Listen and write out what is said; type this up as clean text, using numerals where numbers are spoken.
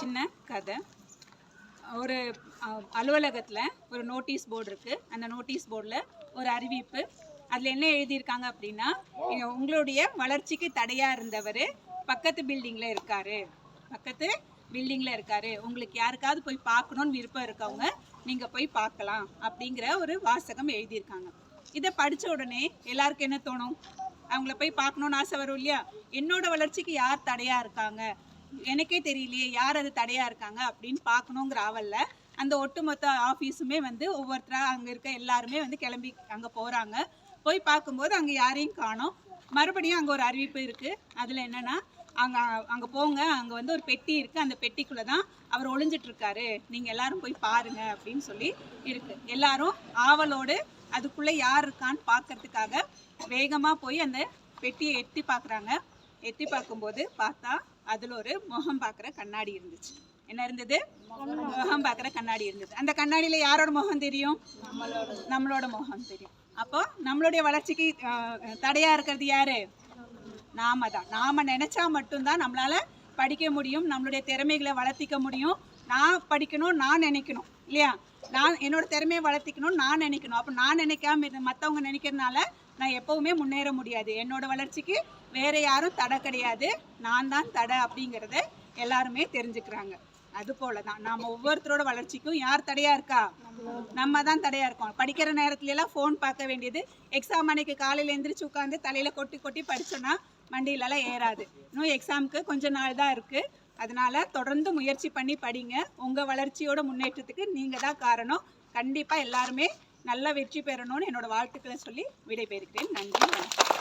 சின்ன கதை. ஒரு அலுவலகத்தில் ஒரு நோட்டீஸ் போர்டு இருக்குது. அந்த நோட்டீஸ் போர்டில் ஒரு அறிவிப்பு. அதில் என்ன எழுதியிருக்காங்க அப்படின்னா, உங்களுடைய வளர்ச்சிக்கு தடையாக இருந்தவர் பக்கத்து பில்டிங்கில் இருக்கார், உங்களுக்கு யாருக்காவது போய் பார்க்கணுன்னு விருப்பம் இருக்கவங்க நீங்கள் போய் பார்க்கலாம் அப்படிங்கிற ஒரு வாசகம் எழுதியிருக்காங்க. இதை படித்த உடனே எல்லாருக்கும் என்ன தோணும்? அவங்கள போய் பார்க்கணுன்னு ஆசை வரும் இல்லையா? என்னோட வளர்ச்சிக்கு யார் தடையாக இருக்காங்க, எனக்கே தெரியலையே யார் அது தடையாக இருக்காங்க அப்படின்னு பார்க்கணுங்கிற ஆவலில் அந்த ஒட்டுமொத்த ஆஃபீஸுமே ஒவ்வொருத்தராக அங்கே இருக்க எல்லாருமே கிளம்பி அங்கே போகிறாங்க. போய் பார்க்கும்போது அங்கே யாரையும் காணோம். மறுபடியும் அங்கே ஒரு அறிவிப்பு இருக்குது. அதில் என்னென்னா, அங்கே போங்க, அங்கே ஒரு பெட்டி இருக்குது, அந்த பெட்டிக்குள்ளே தான் அவர் ஒளிஞ்சிட்ருக்காரு, நீங்கள் எல்லாரும் போய் பாருங்கள் அப்படின்னு சொல்லி இருக்குது. எல்லாரும் ஆவலோடு அதுக்குள்ளே யார் இருக்கான்னு பார்க்கறதுக்காக வேகமாக போய் அந்த பெட்டியை எட்டி பார்க்குறாங்க. எட்டி பார்க்கும்போது பார்த்தா அதில் ஒரு முகம் பார்க்குற கண்ணாடி இருந்துச்சு. என்ன இருந்தது? முகம் பார்க்குற கண்ணாடி இருந்தது. அந்த கண்ணாடியில் யாரோட முகம் தெரியும்? நம்மளோட முகம் தெரியும். அப்போ நம்மளுடைய வளர்ச்சிக்கு தடையாக இருக்கிறது யாரு? நாம தான். நாம் நினச்சா மட்டும்தான் நம்மளால் படிக்க முடியும், நம்மளுடைய திறமைகளை வளர்த்திக்க முடியும். நான் படிக்கணும், நான் நினைக்கணும் இல்லையா? நான் என்னோட திறமையை வளர்த்திக்கணும்னு நான் நினைக்கணும். அப்போ நான் நினைக்காம மற்றவங்க நினைக்கிறதுனால நான் எப்போவுமே முன்னேற முடியாது. என்னோட வளர்ச்சிக்கு வேறு யாரும் தடை கிடையாது, நான் தான் தடை அப்படிங்கிறத எல்லாருமே தெரிஞ்சுக்கிறாங்க. அதுபோல தான் நாம் ஒவ்வொருத்தரோட வளர்ச்சிக்கும் யார் தடையாக இருக்கா? நம்ம தான் தடையாக இருக்கோம். படிக்கிற நேரத்துலலாம் ஃபோன் பார்க்க வேண்டியது, எக்ஸாம் அன்னைக்கு காலையில் எழுந்திரிச்சு உட்காந்து தலையில் கொட்டி கொட்டி படித்தோன்னா மண்டியிலலாம் ஏறாது. இன்னும் எக்ஸாமுக்கு கொஞ்சம் நாள் தான் இருக்குது. அதனால் தொடர்ந்து முயற்சி பண்ணி படிங்க. உங்கள் வளர்ச்சியோட முன்னேற்றத்துக்கு நீங்கள் தான் காரணம். கண்டிப்பாக எல்லாருமே நல்லா வெற்றி பெறணும்னு என்னோடய வாழ்த்துக்களை சொல்லி விடைபெறுகிறேன். நன்றி, வணக்கம்.